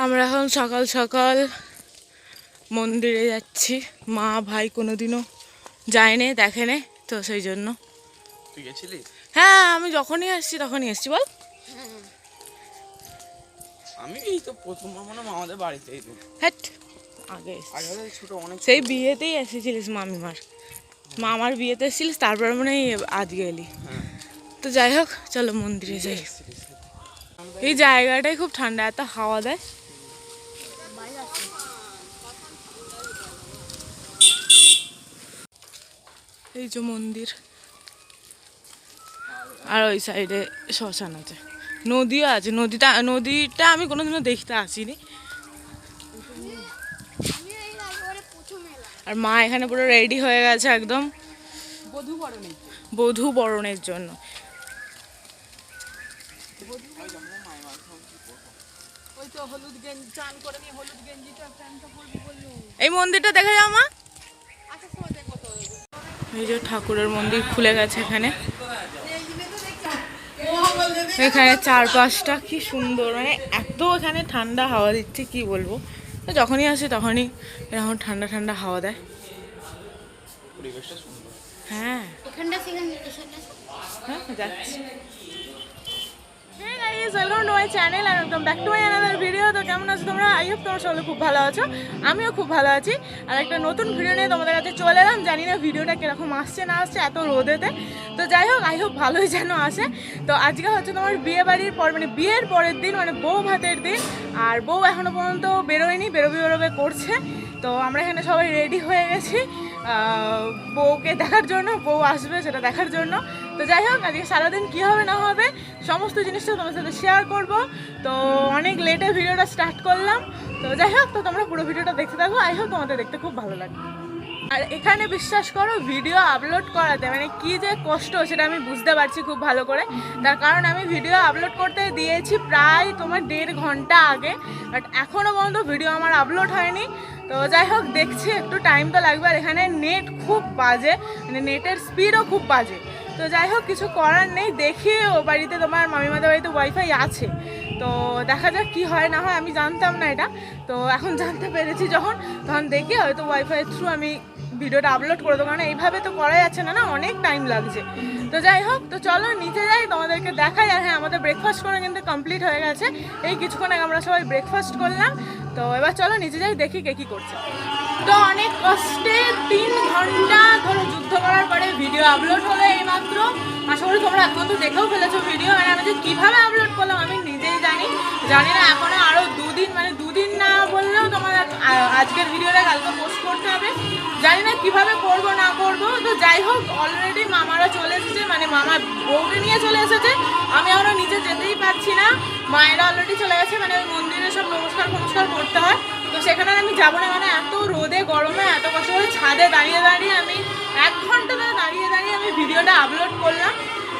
আমরা এখন সকাল সকাল মন্দিরে যাচ্ছি। মা ভাই কোনোদিনও যায়নি, দেখেনি, তো সেই জন্য। তুই গেছিলি? হ্যাঁ, আমি যখনই আসছি তখনই এসছি। বল। আমি এই তো প্রথম মনে আমাদের বাড়িতেই তো। হ্যাঁ, আগে ছোট অনেক সেই বিয়েতেই এসেছিলিস মামিমার। মামার বিয়েতে এসেছিলিস, তারপর মনে হয় আজকে এলি। তো যাই হোক, চলো মন্দিরে যাই। এই জায়গাটাই খুব ঠান্ডা, এত হাওয়া দেয়। এই যে মন্দির, আর ওই সাইডে শ্মশান আছে, নদীও আছে। নদীটা আমি কোনোদিনও দেখতে আসিনি। আর মা এখানে পুরো রেডি হয়ে গেছে একদম বধূ বরণের জন্য। এই মন্দিরটা দেখা যাও মা। এই যে ঠাকুরের মন্দির খুলে গেছে এখানে। এখানে চারপাশটা কি সুন্দর, মানে এত এখানে ঠান্ডা হাওয়া দিচ্ছে কি বলবো। যখনই আসে তখনই এরকম ঠান্ডা ঠান্ডা হাওয়া দেয়। হ্যাঁ হ্যাঁ, যাচ্ছি। ওয়েলকাম টু মাই চ্যানেল আর welcome back to my another video. তো কেমন আছো তোমরা? আই হোপ তোমরা সকলে খুব ভালো আছো, আমিও খুব ভালো আছি। আর একটা নতুন ভিডিও নিয়ে তোমাদের কাছে চলে এলাম। জানি না ভিডিওটা কীরকম আসছে না আসছে এত রোদেতে, তো যাই হোক আই হোপ ভালোই যেন আসে। তো আজকে হচ্ছে তোমার বিয়ে বাড়ির পর, মানে বিয়ের পরের দিন, মানে বউ ভাতের দিন। আর বউ এখনও পর্যন্ত বেরোয়নি, বেরোবে করছে। তো আমরা এখানে সবাই রেডি হয়ে গেছি বউকে দেখার জন্য, বউ আসবে সেটা দেখার জন্য। তো যাই হোক, আজকে সারাদিন কী হবে না হবে সমস্ত জিনিসটা তোমার সাথে শেয়ার করব। তো অনেক লেটে ভিডিওটা স্টার্ট করলাম। তো যাই হোক, তো তোমরা পুরো ভিডিওটা দেখতে থাকো, আই হোপ তোমাদের দেখতে খুব ভালো লাগবে। আর এখানে বিশ্বাস করো, ভিডিও আপলোড করাতে মানে কী যে কষ্ট সেটা আমি বুঝতে পারছি খুব ভালো করে। তার কারণ আমি ভিডিও আপলোড করতে দিয়েছি প্রায় তোমার 1.5 ঘন্টা আগে, বাট এখনও পর্যন্ত ভিডিও আমার আপলোড হয়নি। তো যাই হোক, দেখছি একটু টাইম তো লাগবে। আর এখানে নেট খুব বাজে, মানে নেটের স্পিডও খুব বাজে। তো যাই হোক, কিছু করার নেই। দেখি ও বাড়িতে, তোমার মামিমাদের বাড়িতে ওয়াইফাই আছে, তো দেখা যাক কি হয় না হয়। আমি জানতাম না এটা, তো এখন জানতে পেরেছি যখন, তখন দেখি হয়তো ওয়াইফাইয়ের থ্রু আমি ভিডিওটা আপলোড করে দেবো। কারণ এইভাবে তো করা যাচ্ছে না, না অনেক টাইম লাগছে। তো যাই হোক, তো চলো নিচে যাই, তোমাদেরকে দেখাই। আর হ্যাঁ, আমাদের ব্রেকফাস্ট করে কিন্তু কমপ্লিট হয়ে গেছে। এই কিছুক্ষণ আগে আমরা সবাই ব্রেকফাস্ট করলাম। তো এবার চলো নিচে যাই, দেখি কে কী করছে। তো অনেক কষ্টে 3 ঘন্টা ধরে যুদ্ধ করার পরে ভিডিও আপলোড হলো এইমাত্র। আশা করি তোমরা এখন তো দেখেও ফেলেছো ভিডিও। মানে আমি যে কীভাবে আপলোড করলাম আমি নিজেই জানি না। এখনও আরও 2 দিন, মানে 2 দিন না বললেও তোমার আজকের ভিডিওটা কালকে পোস্ট করতে হবে। জানি না কীভাবে করবো না করবো। তো যাই হোক, অলরেডি মামারা চলে এসেছে, মানে মামা বউকে নিয়ে চলে এসেছে। আমি এখনও নিচে যেতেই পারছি না। মায়েরা অলরেডি চলে গেছে, মানে ওই মন্দিরে সব নমস্কার করতে হয়। তো সেখানে আমি যাবো না, মানে এত রোদে গরমে এত কষ্ট করে ছাদে দাঁড়িয়ে আমি 1 ঘন্টা ধরে দাঁড়িয়ে আমি ভিডিওটা আপলোড করলাম।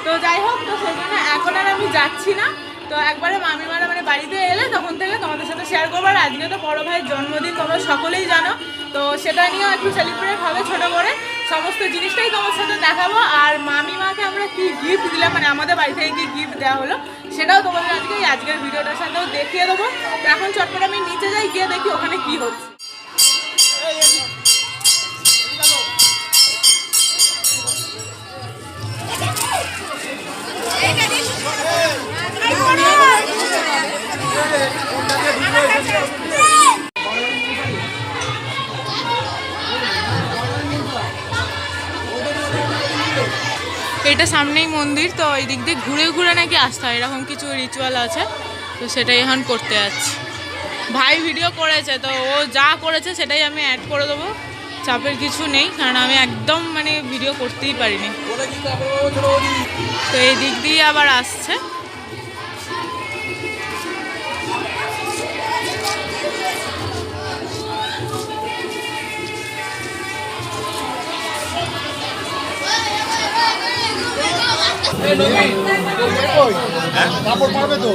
তো যাই হোক, তো সেখানে এখন আর আমি যাচ্ছি না। তো একবারে মামিমারা মানে বাড়িতে এলে তখন থেকে তোমাদের সাথে শেয়ার করবো। আর আজকে তো বড়ো ভাইয়ের জন্মদিন, তোমরা সকলেই জানো। তো সেটা নিয়েও একটু সেলিব্রেট হবে ছোটো করে, সমস্ত জিনিসটাই তোমার সাথে দেখাবো। আর মামিমাকে আমরা কি গিফট দিলাম, মানে আমাদের বাড়ি থেকে কি গিফট দেওয়া হলো সেটাও তোমাদের আজকের ভিডিওটার সাথেও দেখিয়ে দেবো। তো এখন চটপট আমি নিচে যাই, গিয়ে দেখি ওখানে কি হচ্ছে। এটা সামনেই মন্দির, তো এই দিক দিয়ে ঘুরে নাকি আসতে হয়, এরকম কিছু রিচুয়াল আছে। তো সেটাই এখন করতে যাচ্ছি। ভাই ভিডিও করেছে, তো ও যা করেছে সেটাই আমি অ্যাড করে দেবো, চাপের কিছু নেই। কারণ আমি একদম মানে ভিডিও করতেই পারিনি। তো এই দিক দিয়ে আবার আসছে। কাপড় পাবে তো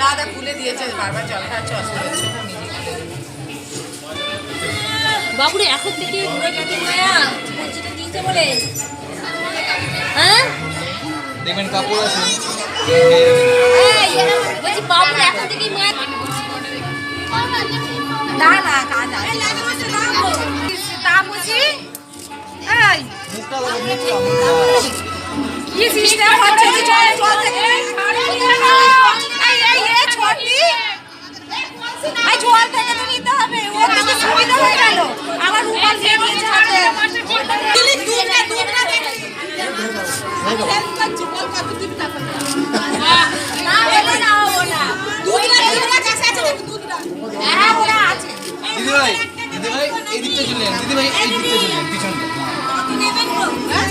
দাদা খুলে দিয়েছে বারবার জল খাচ্ছে অসুবিধা হচ্ছে বাবুরে এখন থেকে মায়া বলছিটা দিয়েছে বলে হ্যাঁ দেখবেন কাপড় আছে বলছি বাবুরে এখন থেকে মায়া না না কাজ আছে তা বুঝি এই মুখটা দেখো কি সিস্টেম হচ্ছে যে চল চল থেকে এই ছোটি এই জল থেকে তো নিতে হবে ও তো সুবিধা হয়ে গেল আমার রুমাল দিয়ে দিয়েছে হাতে দিলি দুধ না দেখি না বলে না ও না দুধ না কাছে আছে দেখি দুধ না হ্যাঁ ওরা আছে দিদিভাই এই দিকটা চলেন দিদিভাই এই দিকটা চলেন পিছনটা নেবেন তো হ্যাঁ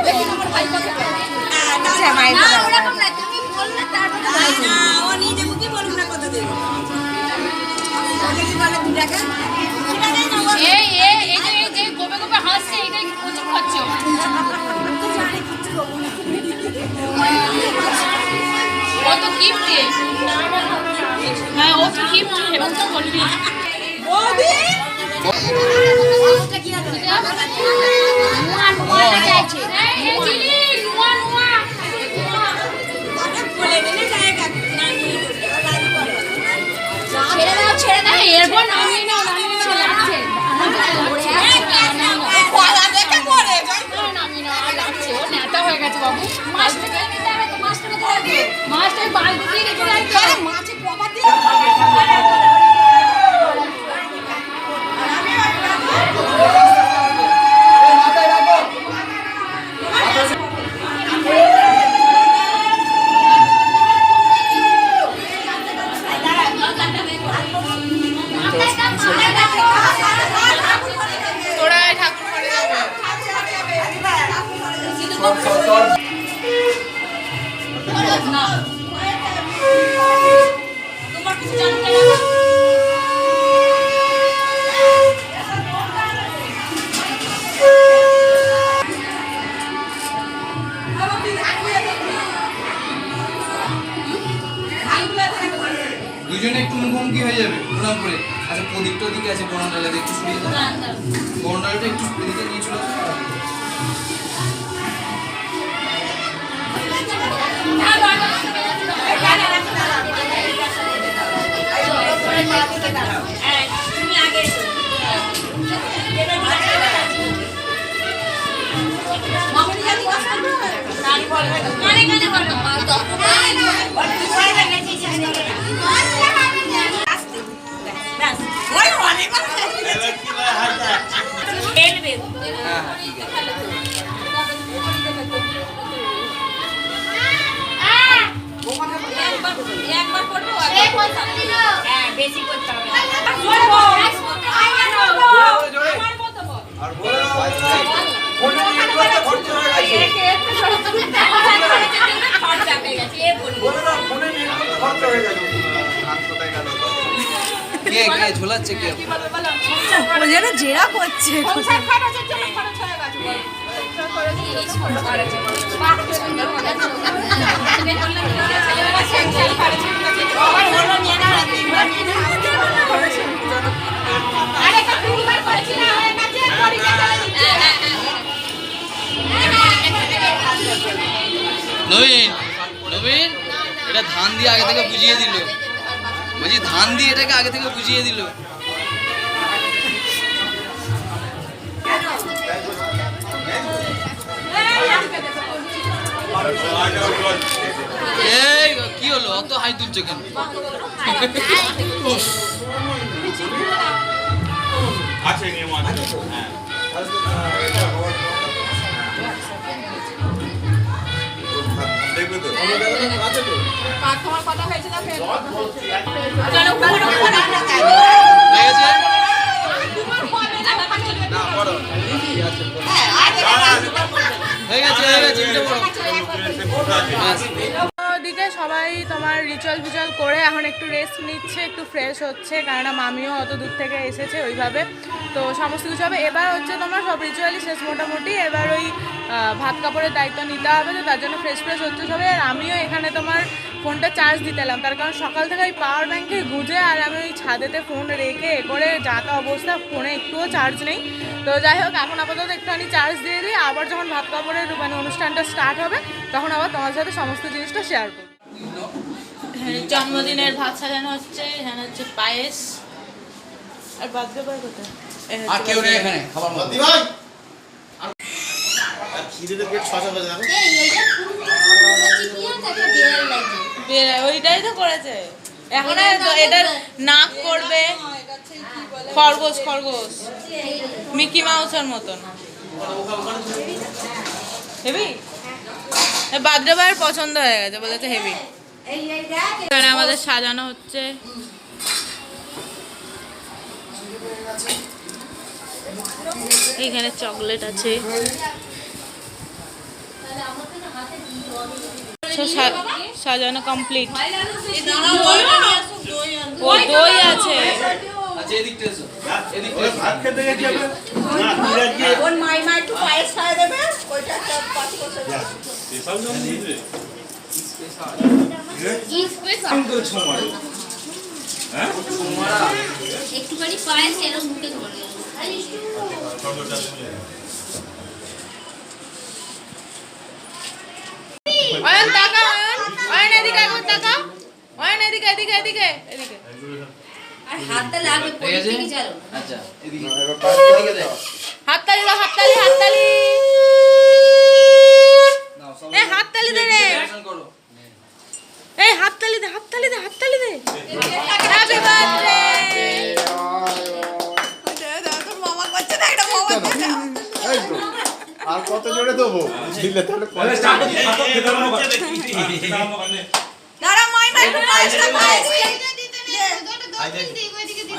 দেখি আমার ভাই কত আচ্ছা মাই না ওরকম না তুমি বললে তারপরে না ও নিজে মুখে বলুন না কত দেব ওকে কি বলে 2 টাকা সেটা দেই না এই যে গোবে গোবে হাসছে এটাই প্রচুর খাচ্ছ ও তো গিফট দিয়ে হ্যাঁ ও তো গিফট এবং তো বলবি বৌদি ওটা কি আছে নোয়া লেগে আছে এই চিনি নোয়া বলে দিলে জায়গা ছেড়ে দাও এরপর নামিয়ে নাও লাগছে কলা দেখে পড়ে নামিয়ে নাও আর লাগছে ও নেতা হয়ে গেছে বাবু মাছটাকে নিতে হবে তো মাছটা বালতি দিয়ে রেখে রাখতে হবে মাছে কবার দিয়ে মাথায় রাখো তোরা ঠাকুর ঘরে যাবে তোমার কিছু জানতে হবে দুজনে একটু মুখোমুখি হয়ে যাবে প্রণাম করে আচ্ছা প্রদীপটা দিকে আছে বর্ণালে একটু সরিয়ে দাও বর্ণালটা একটু এদিকে নিয়ে চলে আসো। তুমি আগে এসো মামনি জানি কথা বলবে নানি বলবে মানে কেন বলবো ওই অনেক খেলবে হ্যাঁ হ্যাঁ ঠিক আছে একবার করবো হ্যাঁ বেশি করতে হবে আমার মতো বল আর বলে দাও ফোনে নেট করতে খরচ হয়ে গেছে খরচা হয়ে গেছে এ বলি বলে দাও ফোনে নেট করতে খরচ হয়ে গেছে কোথায় গেল কে ঝোলাচ্ছে কে ও যেন জেরা করছে সংসার খরচের জন্য খরচ হয়ে গেছে বল এই খরচ করেছে বাহ সুন্দর মনে হচ্ছে ছেলেবেলা সংসার খরচ আমার হলো নিয়ে না আরে কা তিনবার করেছি না হয়ে গেছে পরীক্ষা চলে দিচ্ছে নবীন নবীন এটা ধান দিয়ে আগে থেকে বুঝিয়ে দিল বলছি ধান দিয়ে এটাকে আগে থেকে বুঝিয়ে দিল এই কি হলো অত হাই তুলছো কেন আছে নিয়ম আছে হ্যাঁ দেখবে তো তোমার কথা হয়েছে না ফের চলো পুরো পুরো হয়ে গেছে না বড় হয়ে গেছে উঠে পড়ো ব্যাস। ওদিকে সবাই তোমার রিচুয়াল ফিচুয়াল করে এখন একটু রেস্ট নিচ্ছে, একটু ফ্রেশ হচ্ছে, কেননা মামিও অত দূর থেকে এসেছে ওইভাবে। তো সমস্ত কিছু হবে। এবার হচ্ছে তোমার সব রিচুয়ালই শেষ মোটামুটি। এবার ওই ভাত কাপড়ের দায়িত্ব নিতে হবে, তো তার জন্য ফ্রেশ হচ্ছে সবাই। আর আমিও এখানে তোমার ফোনটা চার্জ দিতে এলাম, তার কারণ সকাল থেকে ওই পাওয়ার ব্যাঙ্কে গুঁজে আর আমি ওই ছাদেতে ফোন রেখে করে যা তা অবস্থা, ফোনে একটুও চার্জ নেই। তো যাই হোক, এখন আপাতত একটুখানি চার্জ দিয়ে দিই, আবার যখন ভাত কাপড়ের মানে অনুষ্ঠানটা স্টার্ট হবে তখন আবার তোমার সাথে সমস্ত জিনিসটা শেয়ার করবো। জন্মদিনের ভাত সাজানো হচ্ছে, এখানে হচ্ছে পায়েস আর বার্থডে বয় কোথায়? আর কেউ নেই এখানে খাবার মতো। খিদেতে পেট ছচা বাজে দেখো। ওইটাই তো করেছে। এখন এটা নাক করবে খরগোশ মিকি মাউসের মতন। হেভি বার্থডে বয়ের পছন্দ হয়ে গেছে, বলেছে হেভি। এখানে আমাদের সাজানো হচ্ছে। এইখানে চকলেট আছে। সাজানো কমপ্লিট। ও দই আছে। আচ্ছা এদিকটা এসো, এদিকটা ওই ভাত খেতে গেছে না তুই আজকে ওর মাইমা একটু পায়েস খাওয়া দেবে, ওইটা একটা পাঁচ বছর স্পেশাল জন্য দিবে হ্যাঁ একটুখানি পায়েস এরকম মুখে ধরে ছোটটা শুনে অয়ন তাকা, অয়ন এদিকে একবার তাকা, অয়ন এদিকে এদিকে এদিকে এদিকে। আর হাতটা লাগবে ঠিক আছে? পড়ে গেল। আচ্ছা এদিকে এদিকে দে। হাততালি দাও, হাততালি হাততালি। নাও সবাই এই হাততালি দে রে, celebration করো। এই হাততালি দে হাততালি দে হাততালি দে। Happy birthday. তোর মামা করছে না, এটা মামা করছে না। আর কত জোরে দেবো দিলে তাহলে দাঁড়া মাইমা একটু পায়েসটা পায়েস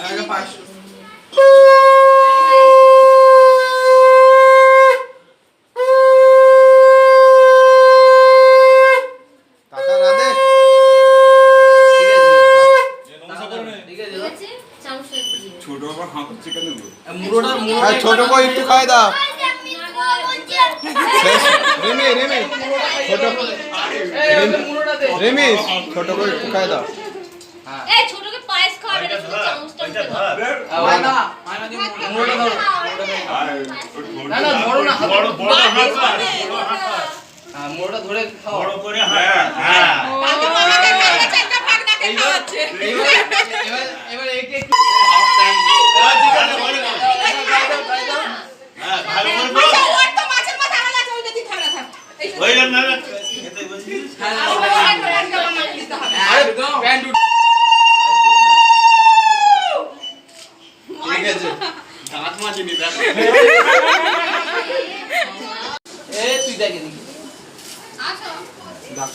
আগে পাঁচ টাকা না দে ঠিক আছে। ঠিক আছে? চামচটা দিয়ে। ছোট আবার হাত চিকেন দেবো মুড়োটা আর ছোট কই একটু খাই দাও রেমি রেমি ছোট মুড়োটা দে। রেমি ছোট কই একটু খাই দাও এই ছোটকে পায়েস খাওয়াবে না, শুধু চামচটা দিয়ে দাও। মায়না মায়না দি মুড়োটা ধরো। না না ধরো না, বড় বড় হাত বড় হাত হ্যাঁ মুড়োটা ধরে খাও। বড় করে হ্যাঁ হ্যাঁ কালকে মামাকে মেরে চারটা ভাগ নাকে খাওয়াচ্ছে। এবার একটু একটু হ্যাঁ ভালো করে বল আচ্ছা, ওর তো মাছের মাথা আলাদা আছে, ওইটা দিয়ে খাবে না, থাক। এই ওই না না খেতে বসিস একটা মামাকে দিতে হবে। আরে প্যান্ট উঠ। ঠিক আছে দাঁত মাজিনি দেখো এ তুই দেখ এদিকে আসো। দাও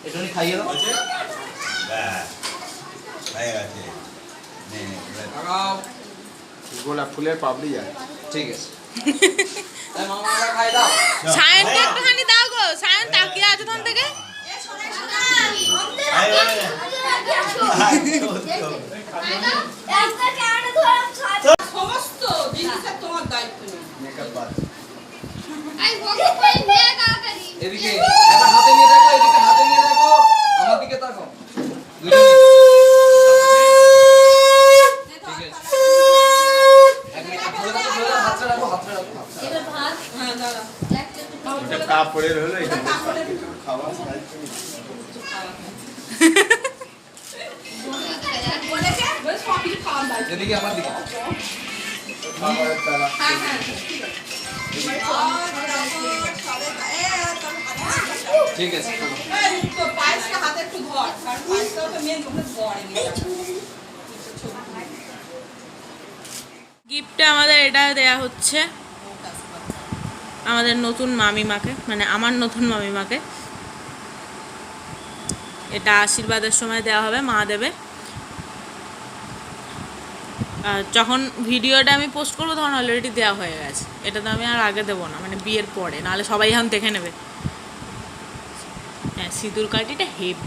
এটুনি খাইয়ে দাও। বাহ হয়ে গেছে নে লাগাও। গোলাপ ফুলের পাপড়ি যায় ঠিক আছে এই মামারা খাই দাও। সায়নকে একটুখানি দাও গো, সায়ন তাকিয়ে আছে তখন থেকে। আয় সমস্ত জিনিসের তোমার দায়িত্ব নেই। মেকআপ বাদ আই বকে কই নিয়ে তাড়াতাড়ি। এদিকে একবার হাতে নিয়ে দেখো, এদিকে হাতে নিয়ে দেখো, আমার দিকে তাকাও। দুজনে ঠিক আছে। এক মিনিট ধরে রাখো, ধরে রাখো, হাতটা রাখো, হাতটা রাখো। এবার ভাত হ্যাঁ দাঁড়া। একটা একটু ওটা কাপড়ের হলো এটা খাওয়া বলেছে বেশ সব কিছু খাওয়ার দায়িত্ব। এদিকে আমার দিকে। খাবারের তালা হ্যাঁ হ্যাঁ ঠিক আছে। ঠিক আছে চলো। এই তো পায়েসটা হাতে একটু ধর, কারণ পায়েসটাও তো মেন তোমরা ধরে নিয়ে গিফটে আমাদের এটা দেয়া হচ্ছে আমাদের নতুন মামিমাকে, মানে আমার নতুন মামিমাকে। এটা আশীর্বাদের সময় দেওয়া হবে, মা দেবে। আর যখন ভিডিওটা আমি পোস্ট করবো তখন অলরেডি দেওয়া হয়ে গেছে। এটা তো আমি আর আগে দেবো না, মানে বিয়ের পরে, নাহলে সবাই এখন দেখে নেবে। হ্যাঁ সিঁদুর কাঠিটা হেভি।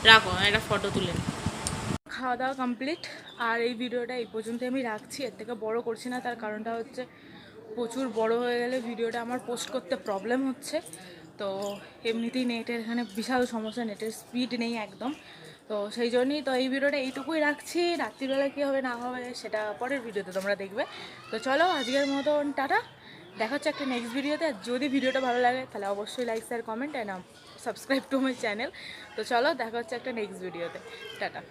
রাখো একটা ফটো তুলে নিই। খাওয়া দাওয়া কমপ্লিট, আর এই ভিডিওটা এই পর্যন্ত আমি রাখছি, এর থেকে বড় করছি না। তার কারণটা হচ্ছে প্রচুর বড় হয়ে গেলে ভিডিওটা আমার পোস্ট করতে প্রবলেম হচ্ছে। তো এমনিতেই নেটের এখানে বিশাল সমস্যা, নেটের স্পিড নেই একদম। তো সেই জন্যই তো এই ভিডিওটা এইটুকুই রাখছি। রাত্রিবেলা কী হবে না হবে সেটা পরের ভিডিওতে তোমরা দেখবে। তো চলো আজকের মতন টাটা, দেখা হচ্ছে একটা নেক্সট ভিডিওতে। আর যদি ভিডিওটা ভালো লাগে তাহলে অবশ্যই like share comment and subscribe to my channel. তো চলো দেখা হচ্ছে একটা নেক্সট ভিডিওতে, টাটা।